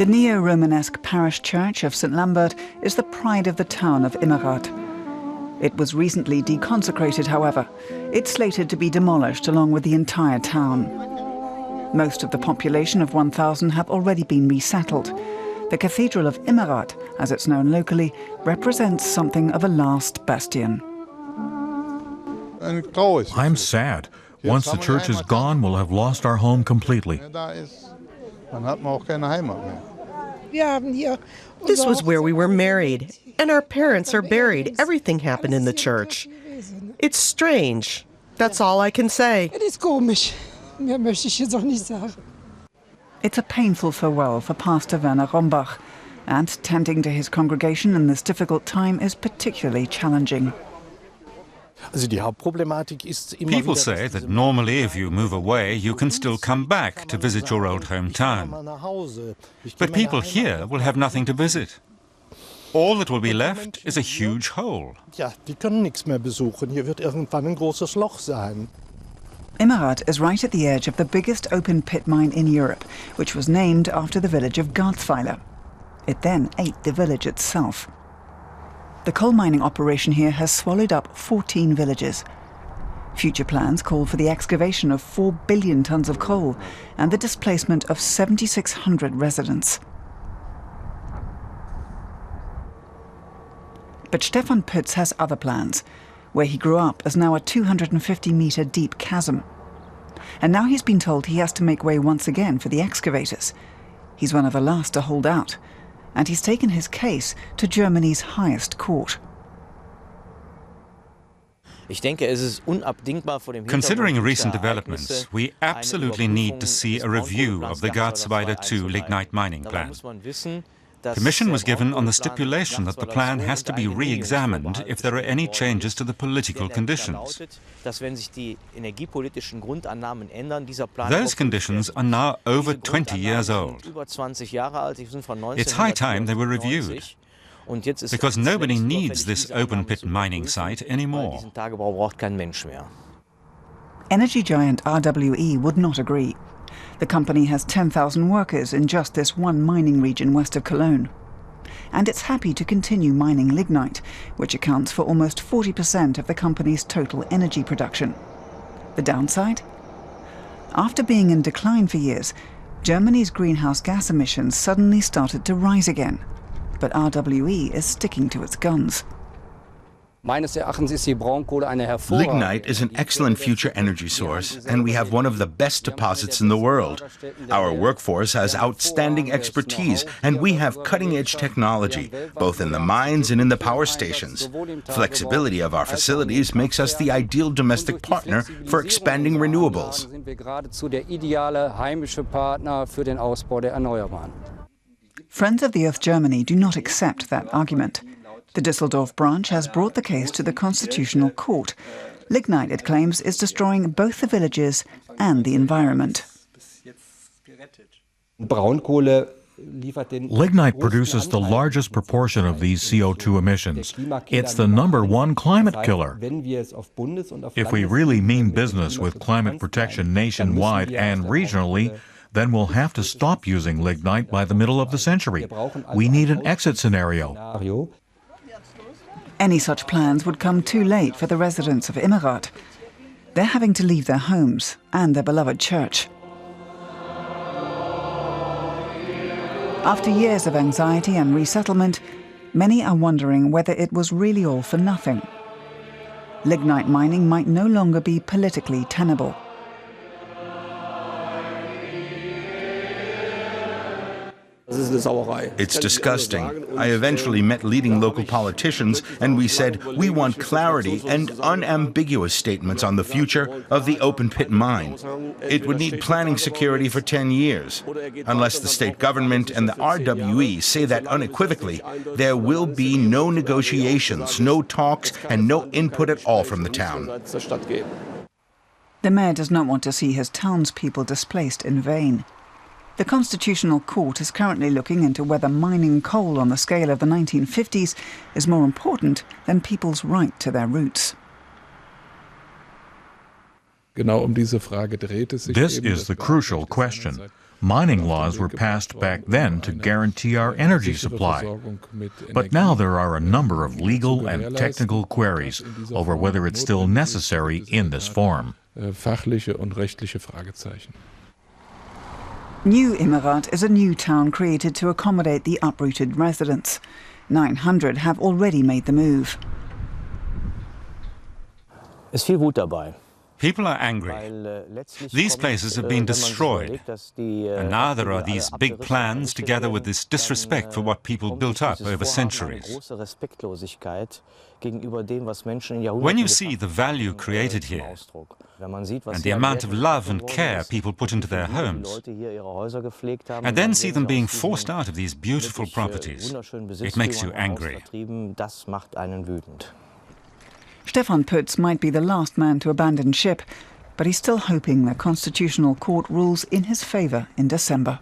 The neo-Romanesque parish church of St Lambert is the pride of the town of Immerath. It was recently deconsecrated, however. It's slated to be demolished along with the entire town. Most of the population of 1,000 have already been resettled. The Cathedral of Immerath, as it's known locally, represents something of a last bastion. I'm sad. Once the church is gone, we'll have lost our home completely. This was where we were married, and our parents are buried. Everything happened in the church. It's strange. That's all I can say. It's a painful farewell for Pastor Werner Rombach, and tending to his congregation in this difficult time is particularly challenging. People say that normally if you move away, you can still come back to visit your old hometown. But people here will have nothing to visit. All that will be left is a huge hole. Immerath is right at the edge of the biggest open-pit mine in Europe, which was named after the village of Garzweiler. It then ate the village itself. The coal mining operation here has swallowed up 14 villages. Future plans call for the excavation of 4 billion tons of coal and the displacement of 7,600 residents. But Stefan Pütz has other plans. Where he grew up is now a 250-metre deep chasm. And now he's been told he has to make way once again for the excavators. He's one of the last to hold out. And he's taken his case to Germany's highest court. Considering recent developments, we absolutely need to see a review of the Garzweiler 2 lignite mining plan. Permission was given on the stipulation that the plan has to be re-examined if there are any changes to the political conditions. Those conditions are now over 20 years old. It's high time they were reviewed, because nobody needs this open-pit mining site anymore. Energy giant RWE would not agree. The company has 10,000 workers in just this one mining region west of Cologne. And it's happy to continue mining lignite, which accounts for almost 40% of the company's total energy production. The downside? After being in decline for years, Germany's greenhouse gas emissions suddenly started to rise again. But RWE is sticking to its guns. Lignite is an excellent future energy source, and we have one of the best deposits in the world. Our workforce has outstanding expertise, and we have cutting-edge technology, both in the mines and in the power stations. Flexibility of our facilities makes us the ideal domestic partner for expanding renewables. Friends of the Earth Germany do not accept that argument. The Düsseldorf branch has brought the case to the Constitutional Court. Lignite, it claims, is destroying both the villages and the environment. Lignite produces the largest proportion of these CO2 emissions. It's the #1 climate killer. If we really mean business with climate protection nationwide and regionally, then we'll have to stop using lignite by the middle of the century. We need an exit scenario. Any such plans would come too late for the residents of Immerath. They're having to leave their homes and their beloved church. After years of anxiety and resettlement, many are wondering whether it was really all for nothing. Lignite mining might no longer be politically tenable. It's disgusting. I eventually met leading local politicians, and we said, we want clarity and unambiguous statements on the future of the open-pit mine. It would need planning security for 10 years. Unless the state government and the RWE say that unequivocally, there will be no negotiations, no talks, and no input at all from the town. The mayor does not want to see his townspeople displaced in vain. The Constitutional Court is currently looking into whether mining coal on the scale of the 1950s is more important than people's right to their roots. This is the crucial question. Mining laws were passed back then to guarantee our energy supply. But now there are a number of legal and technical queries over whether it's still necessary in this form. New Immerath is a new town created to accommodate the uprooted residents. 900 have already made the move. People are angry. These places have been destroyed. And now there are these big plans together with this disrespect for what people built up over centuries. When you see the value created here, and the amount of love and care people put into their homes, and then see them being forced out of these beautiful properties, it makes you angry. Stefan Pütz might be the last man to abandon ship, but he's still hoping the Constitutional Court rules in his favour in December.